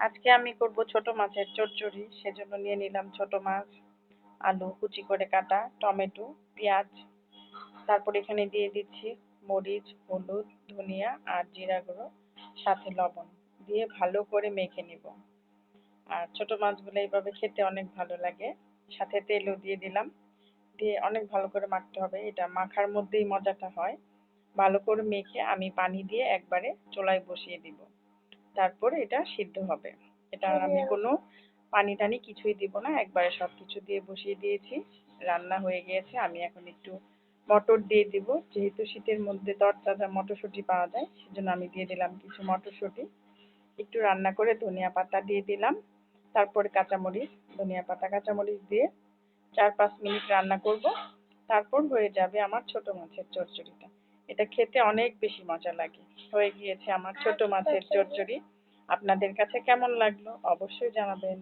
আজকে আমি করব ছোট মাছের চচ্চড়ি। সেজন্য নিয়ে নিলাম ছোট মাছ, আলু কুচি করে কাটা, টমেটো, পেঁয়াজ। তারপর এখানে দিয়ে দিচ্ছি মরিচ, হলুদ, ধনিয়া আর জিরা গুঁড়ো, সাথে লবণ দিয়ে ভালো করে মেখে নিব। আর ছোট মাছগুলো এইভাবে খেতে অনেক ভালো লাগে। সাথে তেলও দিয়ে দিলাম, দিয়ে অনেক ভালো করে মাখতে হবে। এটা মাখার মধ্যেই মজাটা হয়। ভালো করে মেখে আমি পানি দিয়ে একবারে চুলায় বসিয়ে দিব। তারপরে এটা সিদ্ধ হবে। এটা আর আমি কোনো পানি টানি কিছুই দিব না, একবারে সবকিছু দিয়ে বসিয়ে দিয়েছি। রান্না হয়ে গিয়েছে। আমি এখন একটু মটর দিয়ে দিব, যেহেতু শীতের মধ্যে তরতাজা মটরশুঁটি পাওয়া যায়, সেজন্য আমি দিয়ে দিলাম কিছু মটরশুঁটি। একটু রান্না করে ধনিয়া পাতা দিয়ে দিলাম, তারপরে কাঁচামরিচ, ধনিয়া পাতা কাঁচামরিচ দিয়ে 4-5 মিনিট রান্না করব। তারপর হয়ে যাবে আমার ছোট মাছের চচ্চড়িটা। এটা খেতে অনেক বেশি মজা লাগে। হয়ে গিয়েছে আমার ছোট মাছের চচ্চড়ি। আপনাদের কাছে কেমন লাগলো অবশ্যই জানাবেন।